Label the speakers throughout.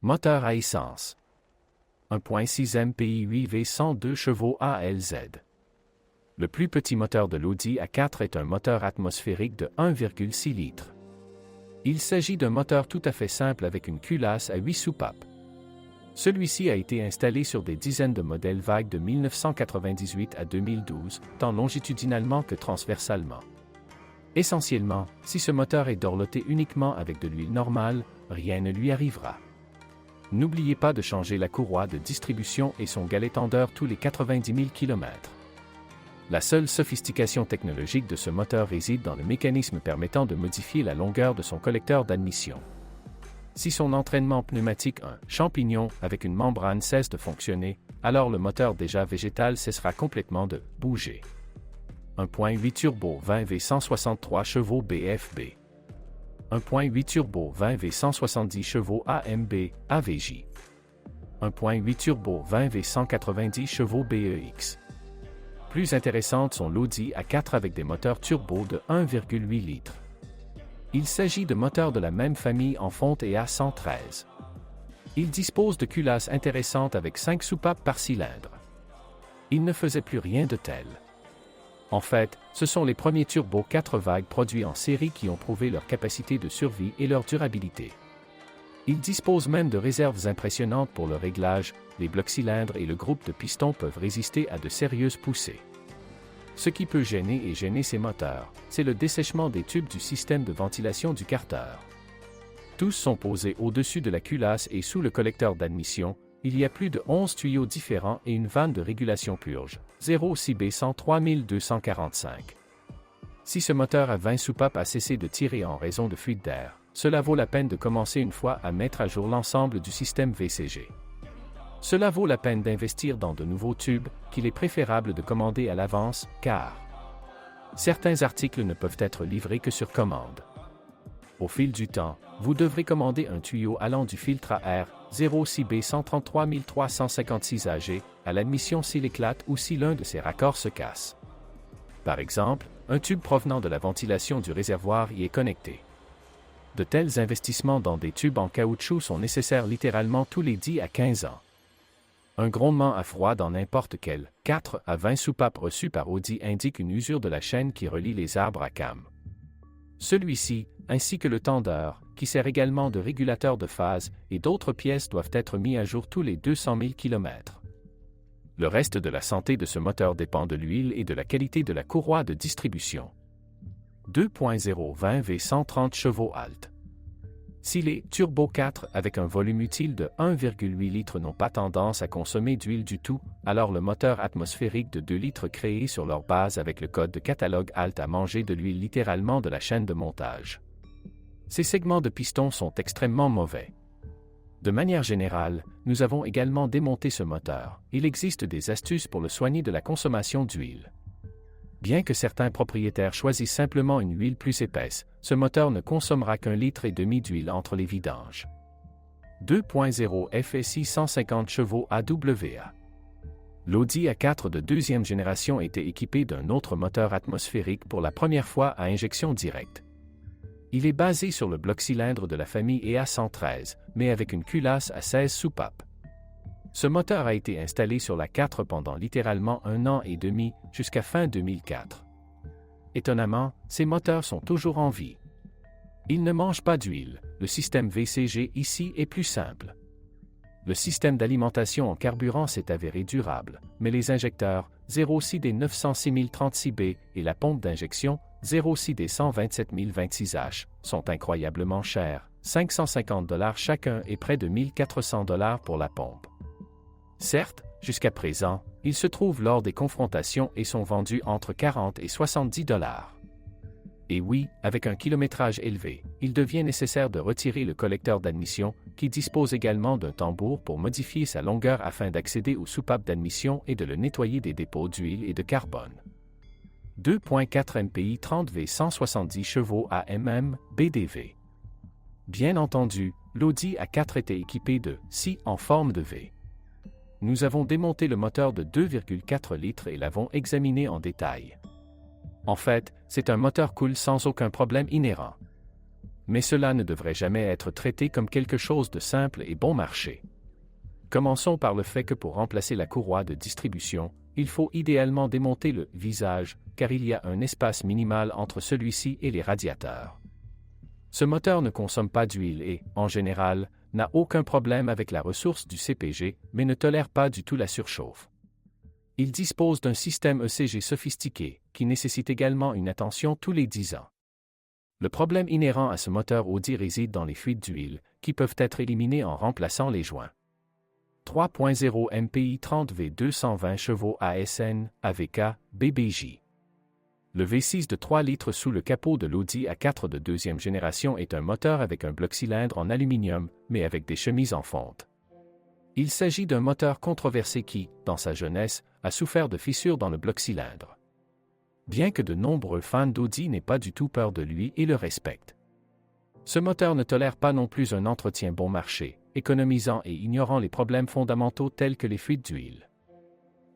Speaker 1: Moteur à essence. 1.6 MPI 8 V 102 chevaux ALZ. Le plus petit moteur de l'Audi A4 est un moteur atmosphérique de 1,6 litres. Il s'agit d'un moteur tout à fait simple avec une culasse à 8 soupapes. Celui-ci a été installé sur des dizaines de modèles vagues de 1998 à 2012, tant longitudinalement que transversalement. Essentiellement, si ce moteur est dorloté uniquement avec de l'huile normale, rien ne lui arrivera. N'oubliez pas de changer la courroie de distribution et son galet tendeur tous les 90 000 km. La seule sophistication technologique de ce moteur réside dans le mécanisme permettant de modifier la longueur de son collecteur d'admission. Si son entraînement pneumatique un champignon avec une membrane cesse de fonctionner, alors le moteur déjà végétal cessera complètement de bouger. 1.8 turbo 20 V 163 chevaux BFB. 1.8 turbo 20 V 170 chevaux AMB AVJ. 1.8 turbo 20 V 190 chevaux BEX. Plus intéressantes sont l'Audi A4 avec des moteurs turbo de 1,8 litres. Il s'agit de moteurs de la même famille en fonte et A113. Il dispose de culasses intéressantes avec 5 soupapes par cylindre. Il ne faisait plus rien de tel. En fait, ce sont les premiers turbos 4 vagues produits en série qui ont prouvé leur capacité de survie et leur durabilité. Ils disposent même de réserves impressionnantes pour le réglage, les blocs cylindres et le groupe de pistons peuvent résister à de sérieuses poussées. Ce qui peut gêner ces moteurs, c'est le dessèchement des tubes du système de ventilation du carter. Tous sont posés au-dessus de la culasse et sous le collecteur d'admission, il y a plus de 11 tuyaux différents et une vanne de régulation purge, 06B 103245. Si ce moteur à 20 soupapes a cessé de tirer en raison de fuite d'air, cela vaut la peine de commencer une fois à mettre à jour l'ensemble du système VCG. Cela vaut la peine d'investir dans de nouveaux tubes, qu'il est préférable de commander à l'avance, car certains articles ne peuvent être livrés que sur commande. Au fil du temps, vous devrez commander un tuyau allant du filtre à air 06B 133356 AG à l'admission s'il éclate ou si l'un de ses raccords se casse. Par exemple, un tube provenant de la ventilation du réservoir y est connecté. De tels investissements dans des tubes en caoutchouc sont nécessaires littéralement tous les 10 à 15 ans. Un grondement à froid dans n'importe quel 4 à 20 soupapes reçues par Audi indique une usure de la chaîne qui relie les arbres à cam. Celui-ci, ainsi que le tendeur, qui sert également de régulateur de phase, et d'autres pièces doivent être mis à jour tous les 200 000 km. Le reste de la santé de ce moteur dépend de l'huile et de la qualité de la courroie de distribution. 2.0 20 V 130 chevaux alt. Si les Turbo 4 avec un volume utile de 1,8 litres n'ont pas tendance à consommer d'huile du tout, alors le moteur atmosphérique de 2 litres créé sur leur base avec le code de catalogue alt a mangé de l'huile littéralement de la chaîne de montage. Ces segments de piston sont extrêmement mauvais. De manière générale, nous avons également démonté ce moteur. Il existe des astuces pour le soigner de la consommation d'huile. Bien que certains propriétaires choisissent simplement une huile plus épaisse, ce moteur ne consommera qu'1,5 litre d'huile entre les vidanges. 2.0 FSI 150 chevaux AWA. L'Audi A4 de deuxième génération était équipé d'un autre moteur atmosphérique pour la première fois à injection directe. Il est basé sur le bloc cylindre de la famille EA113, mais avec une culasse à 16 soupapes. Ce moteur a été installé sur la 4 pendant littéralement 1 an et demi, jusqu'à fin 2004. Étonnamment, ces moteurs sont toujours en vie. Ils ne mangent pas d'huile, le système VCG ici est plus simple. Le système d'alimentation en carburant s'est avéré durable, mais les injecteurs 06D 906 et la pompe d'injection 06D 127 026H sont incroyablement chers, $550 chacun et près de $1 400 pour la pompe. Certes, jusqu'à présent, ils se trouvent lors des confrontations et sont vendus entre 40 et 70 $. Et oui, avec un kilométrage élevé, il devient nécessaire de retirer le collecteur d'admission, qui dispose également d'un tambour pour modifier sa longueur afin d'accéder aux soupapes d'admission et de le nettoyer des dépôts d'huile et de carbone. 2.4 MPI 30 V 170 chevaux AMM BDV. Bien entendu, l'Audi A4 était équipé de scie en forme de V. Nous avons démonté le moteur de 2,4 litres et l'avons examiné en détail. En fait, c'est un moteur cool sans aucun problème inhérent. Mais cela ne devrait jamais être traité comme quelque chose de simple et bon marché. Commençons par le fait que pour remplacer la courroie de distribution, il faut idéalement démonter le visage, car il y a un espace minimal entre celui-ci et les radiateurs. Ce moteur ne consomme pas d'huile et, en général, n'a aucun problème avec la ressource du CPG, mais ne tolère pas du tout la surchauffe. Il dispose d'un système ECG sophistiqué, qui nécessite également une attention tous les 10 ans. Le problème inhérent à ce moteur Audi réside dans les fuites d'huile, qui peuvent être éliminées en remplaçant les joints. 3.0 MPI 30V 220 chevaux ASN, AVK, BBJ. Le V6 de 3 litres sous le capot de l'Audi A4 de deuxième génération est un moteur avec un bloc-cylindre en aluminium, mais avec des chemises en fonte. Il s'agit d'un moteur controversé qui, dans sa jeunesse, a souffert de fissures dans le bloc-cylindre. Bien que de nombreux fans d'Audi n'aient pas du tout peur de lui et le respectent. Ce moteur ne tolère pas non plus un entretien bon marché, économisant et ignorant les problèmes fondamentaux tels que les fuites d'huile.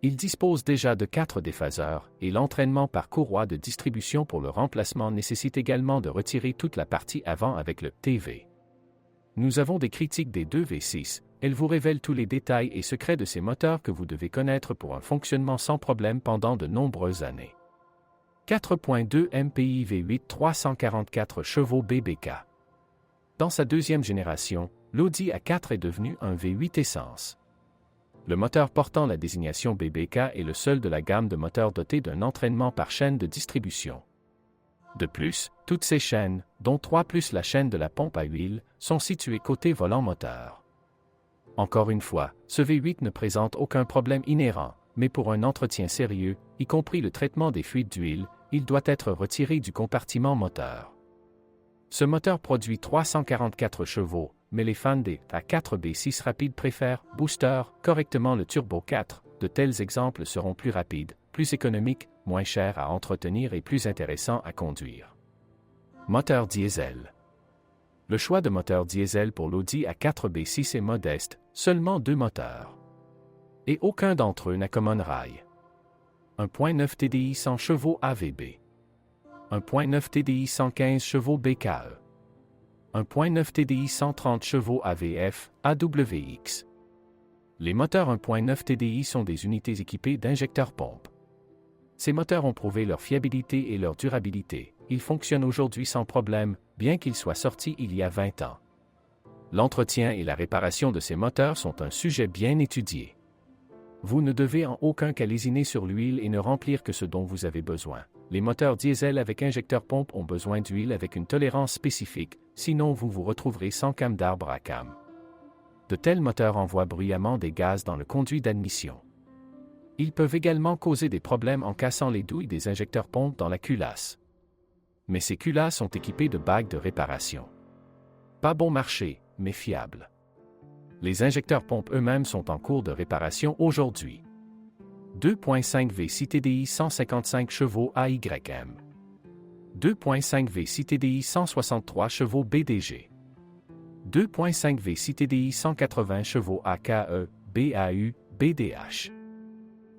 Speaker 1: Il dispose déjà de 4 déphaseurs, et l'entraînement par courroie de distribution pour le remplacement nécessite également de retirer toute la partie avant avec le TV. Nous avons des critiques des deux V6, elles vous révèlent tous les détails et secrets de ces moteurs que vous devez connaître pour un fonctionnement sans problème pendant de nombreuses années. 4.2 MPI V8 344 chevaux BBK. Dans sa deuxième génération, l'Audi A4 est devenu un V8 essence. Le moteur portant la désignation BBK est le seul de la gamme de moteurs dotés d'un entraînement par chaîne de distribution. De plus, toutes ces chaînes, dont 3 plus la chaîne de la pompe à huile, sont situées côté volant moteur. Encore une fois, ce V8 ne présente aucun problème inhérent, mais pour un entretien sérieux, y compris le traitement des fuites d'huile, il doit être retiré du compartiment moteur. Ce moteur produit 344 chevaux, mais les fans des A4 B6 rapides préfèrent Booster correctement le Turbo 4. De tels exemples seront plus rapides, plus économiques, moins chers à entretenir et plus intéressants à conduire. Moteur diesel. Le choix de moteur diesel pour l'Audi A4 B6 est modeste, seulement 2 moteurs. Et aucun d'entre eux n'a common rail. 1.9 TDI 100 chevaux AVB. 1.9 TDI 115 chevaux BKE. 1.9 TDI 130 chevaux AVF, AWX. Les moteurs 1.9 TDI sont des unités équipées d'injecteurs pompes. Ces moteurs ont prouvé leur fiabilité et leur durabilité. Ils fonctionnent aujourd'hui sans problème, bien qu'ils soient sortis il y a 20 ans. L'entretien et la réparation de ces moteurs sont un sujet bien étudié. Vous ne devez en aucun cas lésiner sur l'huile et ne remplir que ce dont vous avez besoin. Les moteurs diesel avec injecteur pompe ont besoin d'huile avec une tolérance spécifique, sinon vous vous retrouverez sans cam d'arbre à cam. De tels moteurs envoient bruyamment des gaz dans le conduit d'admission. Ils peuvent également causer des problèmes en cassant les douilles des injecteurs pompes dans la culasse. Mais ces culasses sont équipées de bagues de réparation. Pas bon marché, mais fiable. Les injecteurs pompes eux-mêmes sont en cours de réparation aujourd'hui. 2.5 V6 TDI 155 chevaux AYM. 2.5 V6 TDI 163 chevaux BDG. 2.5 V6 TDI 180 chevaux AKE, BAU, BDH.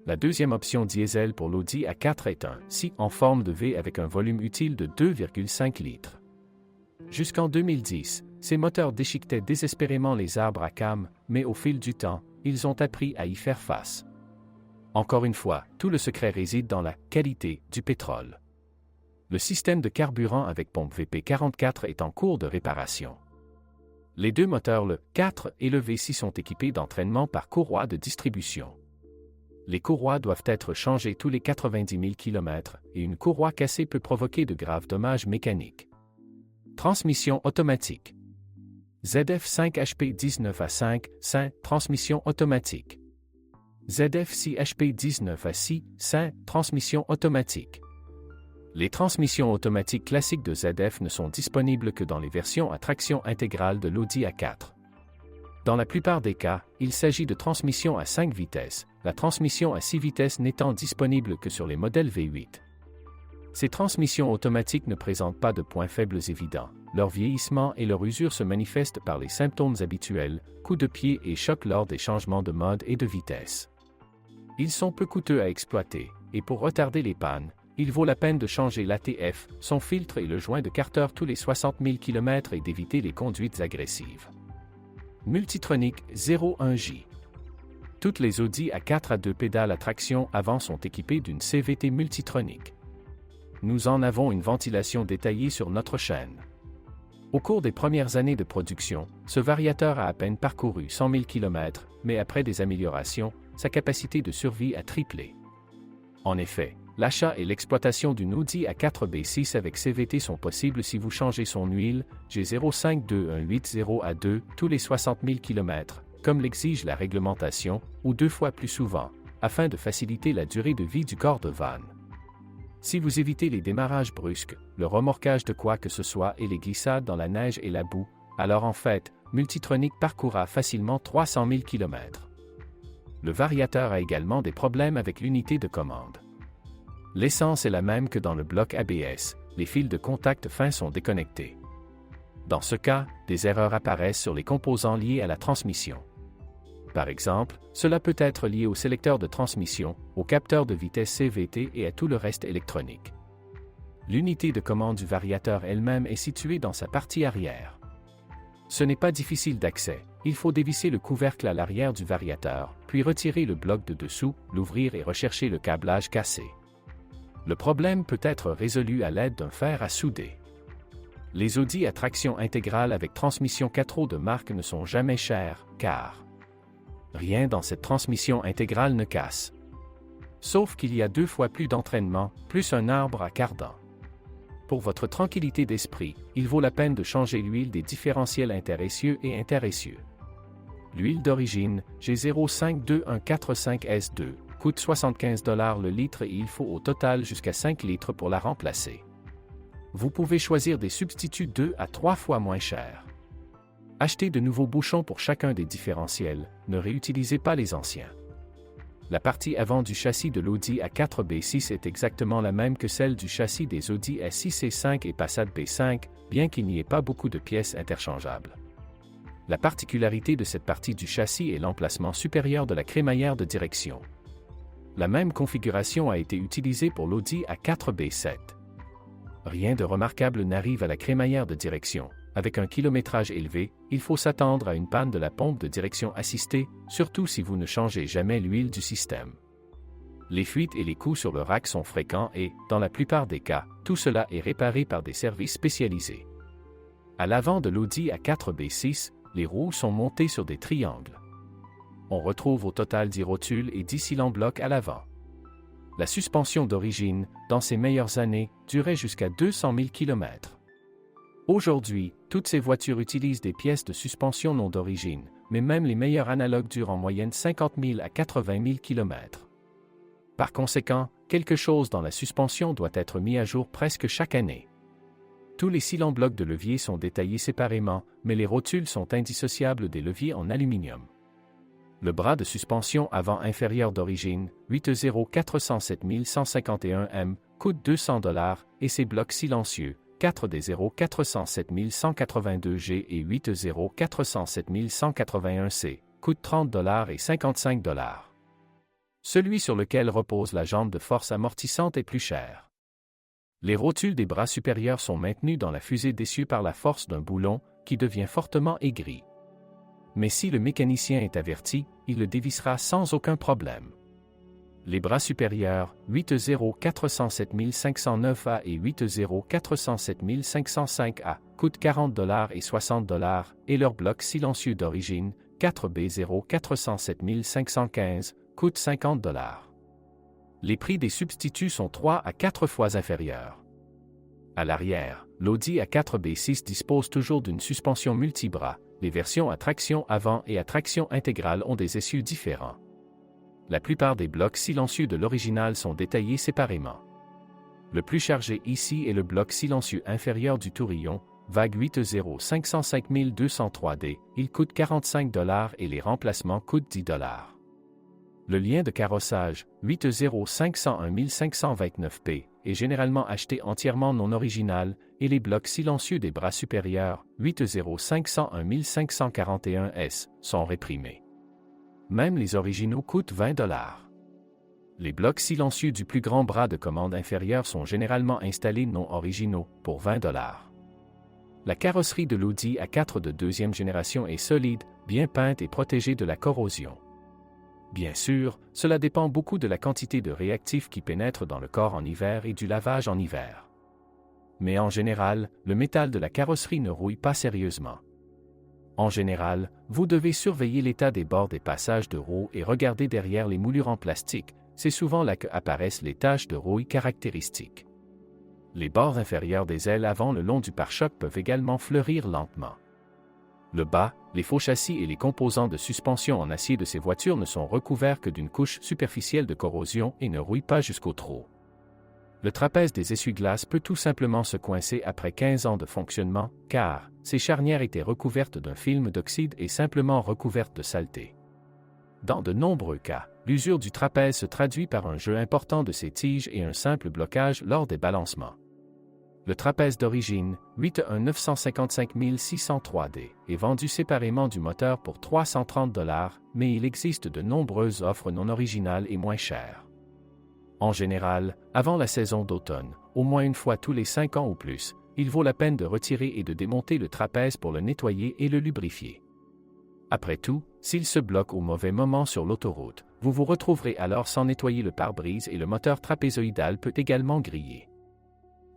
Speaker 1: La deuxième option diesel pour l'Audi A4 est un SI en forme de V avec un volume utile de 2,5 litres. Jusqu'en 2010, ces moteurs déchiquetaient désespérément les arbres à cam, mais au fil du temps, ils ont appris à y faire face. Encore une fois, tout le secret réside dans la qualité du pétrole. Le système de carburant avec pompe VP44 est en cours de réparation. Les deux moteurs, le 4 et le V6, sont équipés d'entraînement par courroie de distribution. Les courroies doivent être changées tous les 90 000 km et une courroie cassée peut provoquer de graves dommages mécaniques. Transmission automatique. ZF5 HP 19A5, SAIN, transmission automatique. ZF6 HP 19A6, SAIN, transmission automatique. Les transmissions automatiques classiques de ZF ne sont disponibles que dans les versions à traction intégrale de l'Audi A4. Dans la plupart des cas, il s'agit de transmissions à 5 vitesses, la transmission à 6 vitesses n'étant disponible que sur les modèles V8. Ces transmissions automatiques ne présentent pas de points faibles évidents. Leur vieillissement et leur usure se manifestent par les symptômes habituels, coups de pied et chocs lors des changements de mode et de vitesse. Ils sont peu coûteux à exploiter, et pour retarder les pannes, il vaut la peine de changer l'ATF, son filtre et le joint de carter tous les 60 000 km et d'éviter les conduites agressives. Multitronic 01J. Toutes les Audi A4 à 2 pédales à traction avant sont équipées d'une CVT Multitronic. Nous en avons une ventilation détaillée sur notre chaîne. Au cours des premières années de production, ce variateur a à peine parcouru 100 000 km, mais après des améliorations, sa capacité de survie a triplé. En effet, l'achat et l'exploitation d'une Audi A4 B6 avec CVT sont possibles si vous changez son huile G0528180A2 tous les 60 000 km, comme l'exige la réglementation, ou 2 fois plus souvent, afin de faciliter la durée de vie du corps de van. Si vous évitez les démarrages brusques, le remorquage de quoi que ce soit et les glissades dans la neige et la boue, alors en fait, Multitronic parcourra facilement 300 000 km. Le variateur a également des problèmes avec l'unité de commande. L'essence est la même que dans le bloc ABS, les fils de contact fins sont déconnectés. Dans ce cas, des erreurs apparaissent sur les composants liés à la transmission. Par exemple, cela peut être lié au sélecteur de transmission, au capteur de vitesse CVT et à tout le reste électronique. L'unité de commande du variateur elle-même est située dans sa partie arrière. Ce n'est pas difficile d'accès, il faut dévisser le couvercle à l'arrière du variateur, puis retirer le bloc de dessous, l'ouvrir et rechercher le câblage cassé. Le problème peut être résolu à l'aide d'un fer à souder. Les Audi à traction intégrale avec transmission 4 roues de marque ne sont jamais chers, car rien dans cette transmission intégrale ne casse. Sauf qu'il y a 2 fois plus d'entraînement, plus un arbre à cardan. Pour votre tranquillité d'esprit, il vaut la peine de changer l'huile des différentiels interessieux et interessieux. L'huile d'origine, G0521145S2, coûte 75 $ le litre et il faut au total jusqu'à 5 litres pour la remplacer. Vous pouvez choisir des substituts 2 à 3 fois moins chers. Achetez de nouveaux bouchons pour chacun des différentiels, ne réutilisez pas les anciens. La partie avant du châssis de l'Audi A4 B6 est exactement la même que celle du châssis des Audi A6 C5 et Passat B5, bien qu'il n'y ait pas beaucoup de pièces interchangeables. La particularité de cette partie du châssis est l'emplacement supérieur de la crémaillère de direction. La même configuration a été utilisée pour l'Audi A4 B7. Rien de remarquable n'arrive à la crémaillère de direction. Avec un kilométrage élevé, il faut s'attendre à une panne de la pompe de direction assistée, surtout si vous ne changez jamais l'huile du système. Les fuites et les coups sur le rack sont fréquents et, dans la plupart des cas, tout cela est réparé par des services spécialisés. À l'avant de l'Audi A4 B6, les roues sont montées sur des triangles. On retrouve au total 10 rotules et 10 cylindres blocs à l'avant. La suspension d'origine, dans ses meilleures années, durait jusqu'à 200 000 km. Aujourd'hui, toutes ces voitures utilisent des pièces de suspension non d'origine, mais même les meilleurs analogues durent en moyenne 50 000 à 80 000 km. Par conséquent, quelque chose dans la suspension doit être mis à jour presque chaque année. Tous les cylindres blocs de levier sont détaillés séparément, mais les rotules sont indissociables des leviers en aluminium. Le bras de suspension avant inférieur d'origine, 80407 151M, coûte 200 $ et ses blocs silencieux, 4D0407 182G et 80407 181C, coûtent 30 $ et 55 $. Celui sur lequel repose la jambe de force amortissante est plus cher. Les rotules des bras supérieurs sont maintenues dans la fusée d'essieu par la force d'un boulon, qui devient fortement aigri. Mais si le mécanicien est averti, il le dévissera sans aucun problème. Les bras supérieurs, 80407 509A et 80407 505A, coûtent 40 $ et 60 $, et leur bloc silencieux d'origine, 4B0407 515, coûte 50 $. Les prix des substituts sont 3 à 4 fois inférieurs. À l'arrière, l'Audi A4 B6 dispose toujours d'une suspension multibras. Les versions à traction avant et à traction intégrale ont des essieux différents. La plupart des blocs silencieux de l'original sont détaillés séparément. Le plus chargé ici est le bloc silencieux inférieur du tourillon, vague 80505 il coûte 45 $ et les remplacements coûtent 10 $. Le lien de carrossage, 80501 529P, est généralement acheté entièrement non original, et les blocs silencieux des bras supérieurs, 80501 541S, sont réprimés. Même les originaux coûtent 20 $. Les blocs silencieux du plus grand bras de commande inférieur sont généralement installés non originaux, pour 20 $. La carrosserie de l'Audi A4 de deuxième génération est solide, bien peinte et protégée de la corrosion. Bien sûr, cela dépend beaucoup de la quantité de réactifs qui pénètrent dans le corps en hiver et du lavage en hiver. Mais en général, le métal de la carrosserie ne rouille pas sérieusement. En général, vous devez surveiller l'état des bords des passages de roues et regarder derrière les moulures en plastique, c'est souvent là que apparaissent les taches de rouille caractéristiques. Les bords inférieurs des ailes avant le long du pare-choc peuvent également fleurir lentement. Le bas, les faux châssis et les composants de suspension en acier de ces voitures ne sont recouverts que d'une couche superficielle de corrosion et ne rouillent pas jusqu'au trou. Le trapèze des essuie-glaces peut tout simplement se coincer après 15 ans de fonctionnement, car ces charnières étaient recouvertes d'un film d'oxyde et simplement recouvertes de saleté. Dans de nombreux cas, l'usure du trapèze se traduit par un jeu important de ses tiges et un simple blocage lors des balancements. Le trapèze d'origine, 81955 603D, est vendu séparément du moteur pour 330 $, mais il existe de nombreuses offres non originales et moins chères. En général, avant la saison d'automne, au moins une fois tous les 5 ans ou plus, il vaut la peine de retirer et de démonter le trapèze pour le nettoyer et le lubrifier. Après tout, s'il se bloque au mauvais moment sur l'autoroute, vous vous retrouverez alors sans nettoyer le pare-brise et le moteur trapézoïdal peut également griller.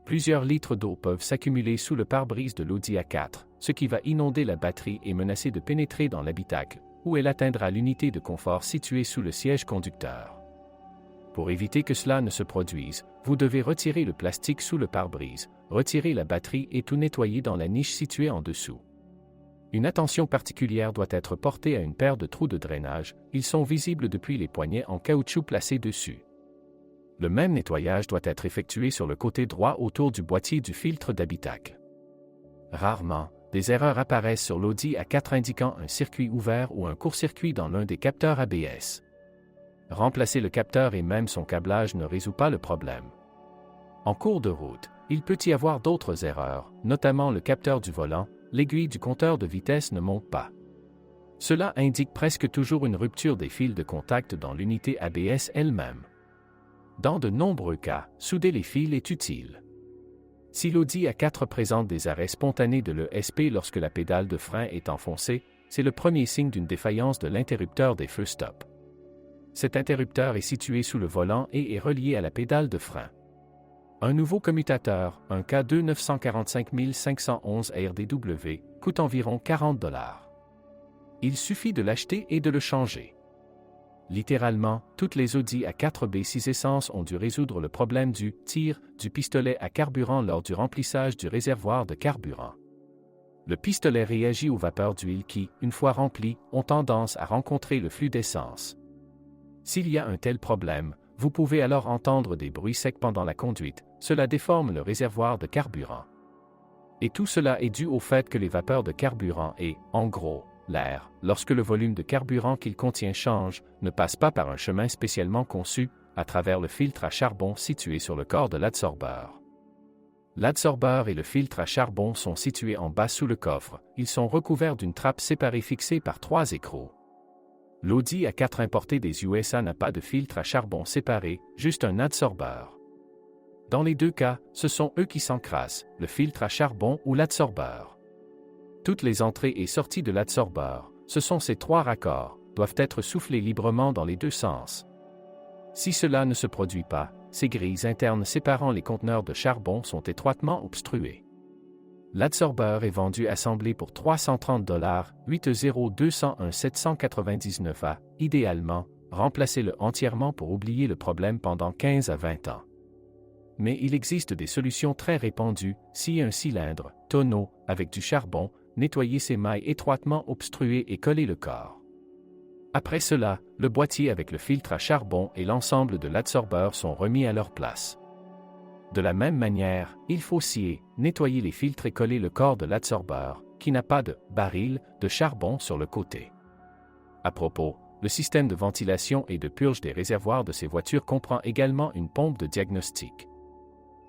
Speaker 1: Plusieurs litres d'eau peuvent s'accumuler sous le pare-brise de l'Audi A4, ce qui va inonder la batterie et menacer de pénétrer dans l'habitacle, où elle atteindra l'unité de confort située sous le siège conducteur. Pour éviter que cela ne se produise, vous devez retirer le plastique sous le pare-brise, retirer la batterie et tout nettoyer dans la niche située en dessous. Une attention particulière doit être portée à une paire de trous de drainage, ils sont visibles depuis les poignets en caoutchouc placés dessus. Le même nettoyage doit être effectué sur le côté droit autour du boîtier du filtre d'habitacle. Rarement, des erreurs apparaissent sur l'Audi A4 indiquant un circuit ouvert ou un court-circuit dans l'un des capteurs ABS. Remplacer le capteur et même son câblage ne résout pas le problème. En cours de route, il peut y avoir d'autres erreurs, notamment le capteur du volant, l'aiguille du compteur de vitesse ne monte pas. Cela indique presque toujours une rupture des fils de contact dans l'unité ABS elle-même. Dans de nombreux cas, souder les fils est utile. Si l'Audi A4 présente des arrêts spontanés de l'ESP lorsque la pédale de frein est enfoncée, c'est le premier signe d'une défaillance de l'interrupteur des feux stop. Cet interrupteur est situé sous le volant et est relié à la pédale de frein. Un nouveau commutateur, un K2 945 511 RDW, coûte environ 40 $. Il suffit de l'acheter et de le changer. Littéralement, toutes les Audi A4 B6 Essence ont dû résoudre le problème du tir du pistolet à carburant lors du remplissage du réservoir de carburant. Le pistolet réagit aux vapeurs d'huile qui, une fois remplies, ont tendance à rencontrer le flux d'essence. S'il y a un tel problème, vous pouvez alors entendre des bruits secs pendant la conduite, cela déforme le réservoir de carburant. Et tout cela est dû au fait que les vapeurs de carburant et, en gros, l'air, lorsque le volume de carburant qu'il contient change, ne passe pas par un chemin spécialement conçu, à travers le filtre à charbon situé sur le corps de l'adsorbeur. L'adsorbeur et le filtre à charbon sont situés en bas sous le coffre, ils sont recouverts d'une trappe séparée fixée par 3 écrous. L'Audi A4 importé des USA n'a pas de filtre à charbon séparé, juste un adsorbeur. Dans les deux cas, ce sont eux qui s'encrassent, le filtre à charbon ou l'adsorbeur. Toutes les entrées et sorties de l'adsorbeur, ce sont ces 3 raccords, doivent être soufflés librement dans les deux sens. Si cela ne se produit pas, ces grilles internes séparant les conteneurs de charbon sont étroitement obstruées. L'adsorbeur est vendu assemblé pour 330 $, 80201 799 A. Idéalement, remplacez-le entièrement pour oublier le problème pendant 15 à 20 ans. Mais il existe des solutions très répandues, si un cylindre, tonneau, avec du charbon, nettoyez ces mailles étroitement obstruées et collez le corps. Après cela, le boîtier avec le filtre à charbon et l'ensemble de l'adsorbeur sont remis à leur place. De la même manière, il faut scier, nettoyer les filtres et coller le corps de l'adsorbeur, qui n'a pas de baril de charbon sur le côté. À propos, le système de ventilation et de purge des réservoirs de ces voitures comprend également une pompe de diagnostic.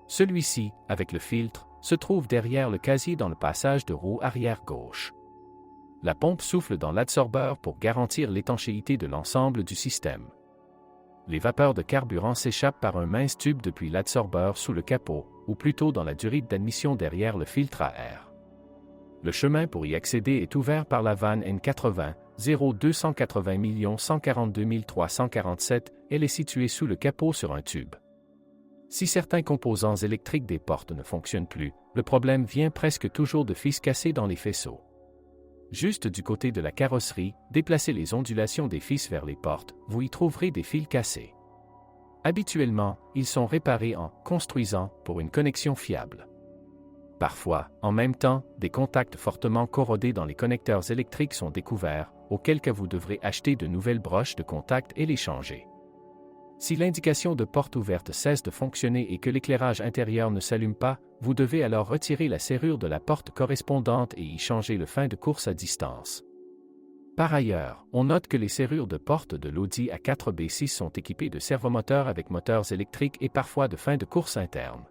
Speaker 1: Celui-ci, avec le filtre, se trouve derrière le casier dans le passage de roue arrière gauche. La pompe souffle dans l'adsorbeur pour garantir l'étanchéité de l'ensemble du système. Les vapeurs de carburant s'échappent par un mince tube depuis l'adsorbeur sous le capot, ou plutôt dans la durite d'admission derrière le filtre à air. Le chemin pour y accéder est ouvert par la vanne N80 0280 142 347, elle est située sous le capot sur un tube. Si certains composants électriques des portes ne fonctionnent plus, le problème vient presque toujours de fils cassés dans les faisceaux. Juste du côté de la carrosserie, déplacez les ondulations des fils vers les portes, vous y trouverez des fils cassés. Habituellement, ils sont réparés en construisant pour une connexion fiable. Parfois, en même temps, des contacts fortement corrodés dans les connecteurs électriques sont découverts, auquel cas vous devrez acheter de nouvelles broches de contact et les changer. Si l'indication de porte ouverte cesse de fonctionner et que l'éclairage intérieur ne s'allume pas, vous devez alors retirer la serrure de la porte correspondante et y changer le fin de course à distance. Par ailleurs, on note que les serrures de porte de l'Audi A4 B6 sont équipées de servomoteurs avec moteurs électriques et parfois de fin de course interne.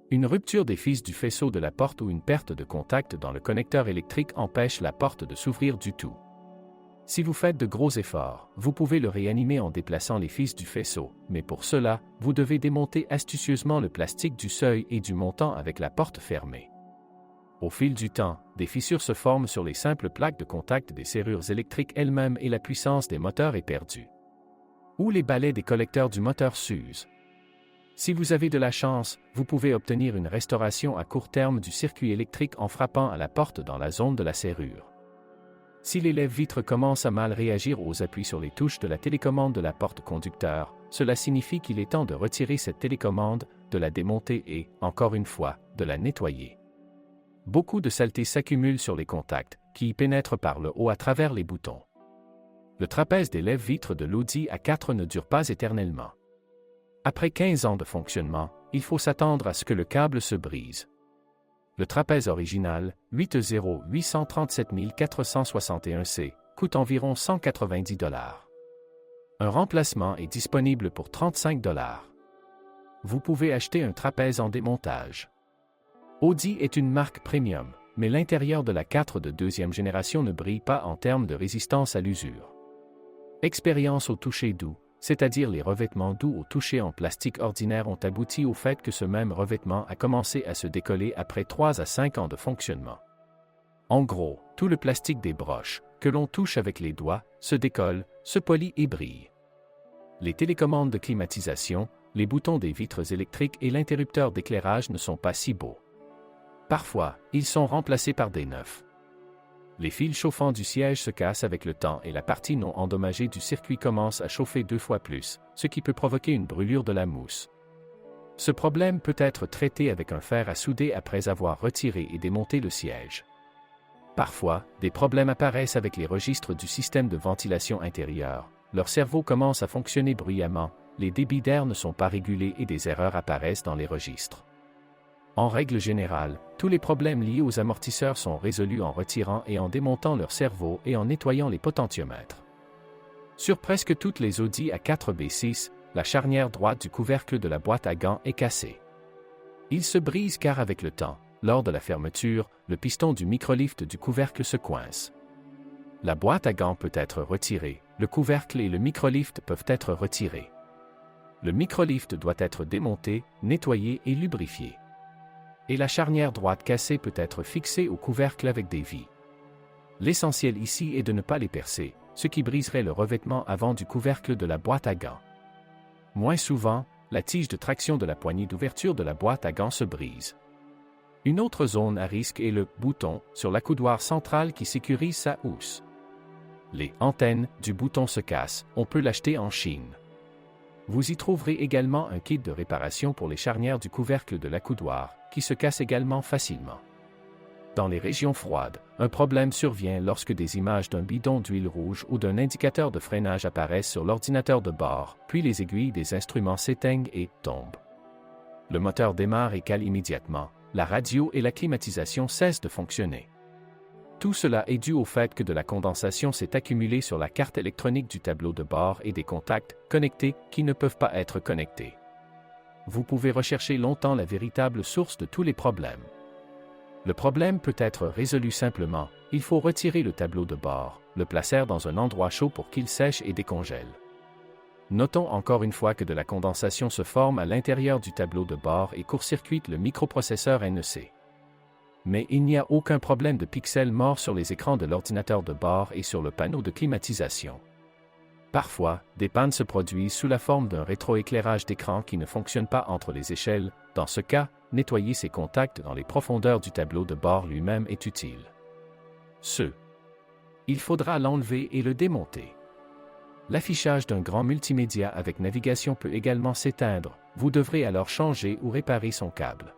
Speaker 1: Une rupture des fils du faisceau de la porte ou une perte de contact dans le connecteur électrique empêche la porte de s'ouvrir du tout. Si vous faites de gros efforts, vous pouvez le réanimer en déplaçant les fils du faisceau, mais pour cela, vous devez démonter astucieusement le plastique du seuil et du montant avec la porte fermée. Au fil du temps, des fissures se forment sur les simples plaques de contact des serrures électriques elles-mêmes et la puissance des moteurs est perdue. Ou les balais des collecteurs du moteur s'usent. Si vous avez de la chance, vous pouvez obtenir une restauration à court terme du circuit électrique en frappant à la porte dans la zone de la serrure. Si les lève-vitres commencent à mal réagir aux appuis sur les touches de la télécommande de la porte conducteur, cela signifie qu'il est temps de retirer cette télécommande, de la démonter et, encore une fois, de la nettoyer. Beaucoup de saleté s'accumule sur les contacts, qui y pénètrent par le haut à travers les boutons. Le trapèze des lève-vitres de l'Audi A4 ne dure pas éternellement. Après 15 ans de fonctionnement, il faut s'attendre à ce que le câble se brise. Le trapèze original, 83837 461C, coûte environ 190 $. Un remplacement est disponible pour 35 $. Vous pouvez acheter un trapèze en démontage. Audi est une marque premium, mais l'intérieur de la 4 de deuxième génération ne brille pas en termes de résistance à l'usure. Expérience au toucher doux, c'est-à-dire les revêtements doux au toucher en plastique ordinaire ont abouti au fait que ce même revêtement a commencé à se décoller après 3 à 5 ans de fonctionnement. En gros, tout le plastique des broches, que l'on touche avec les doigts, se décolle, se polit et brille. Les télécommandes de climatisation, les boutons des vitres électriques et l'interrupteur d'éclairage ne sont pas si beaux. Parfois, ils sont remplacés par des neufs. Les fils chauffants du siège se cassent avec le temps et la partie non endommagée du circuit commence à chauffer 2 fois plus, ce qui peut provoquer une brûlure de la mousse. Ce problème peut être traité avec un fer à souder après avoir retiré et démonté le siège. Parfois, des problèmes apparaissent avec les registres du système de ventilation intérieure. Leur cerveau commence à fonctionner bruyamment, les débits d'air ne sont pas régulés et des erreurs apparaissent dans les registres. En règle générale, tous les problèmes liés aux amortisseurs sont résolus en retirant et en démontant leur cerveau et en nettoyant les potentiomètres. Sur presque toutes les Audi A4 B6, la charnière droite du couvercle de la boîte à gants est cassée. Il se brise car avec le temps, lors de la fermeture, le piston du microlift du couvercle se coince. La boîte à gants peut être retirée, le couvercle et le microlift peuvent être retirés. Le microlift doit être démonté, nettoyé et lubrifié. Et la charnière droite cassée peut être fixée au couvercle avec des vis. L'essentiel ici est de ne pas les percer, ce qui briserait le revêtement avant du couvercle de la boîte à gants. Moins souvent, la tige de traction de la poignée d'ouverture de la boîte à gants se brise. Une autre zone à risque est le bouton sur l'accoudoir central qui sécurise sa housse. Les antennes du bouton se cassent, on peut l'acheter en Chine. Vous y trouverez également un kit de réparation pour les charnières du couvercle de l'accoudoir, qui se cassent également facilement. Dans les régions froides, un problème survient lorsque des images d'un bidon d'huile rouge ou d'un indicateur de freinage apparaissent sur l'ordinateur de bord, puis les aiguilles des instruments s'éteignent et tombent. Le moteur démarre et cale immédiatement, la radio et la climatisation cessent de fonctionner. Tout cela est dû au fait que de la condensation s'est accumulée sur la carte électronique du tableau de bord et des contacts connectés qui ne peuvent pas être connectés. Vous pouvez rechercher longtemps la véritable source de tous les problèmes. Le problème peut être résolu simplement, il faut retirer le tableau de bord, le placer dans un endroit chaud pour qu'il sèche et décongèle. Notons encore une fois que de la condensation se forme à l'intérieur du tableau de bord et court-circuite le microprocesseur NEC. Mais il n'y a aucun problème de pixels morts sur les écrans de l'ordinateur de bord et sur le panneau de climatisation. Parfois, des pannes se produisent sous la forme d'un rétroéclairage d'écran qui ne fonctionne pas entre les échelles. Dans ce cas, nettoyer ses contacts dans les profondeurs du tableau de bord lui-même est utile. Il faudra l'enlever et le démonter. L'affichage d'un grand multimédia avec navigation peut également s'éteindre, vous devrez alors changer ou réparer son câble.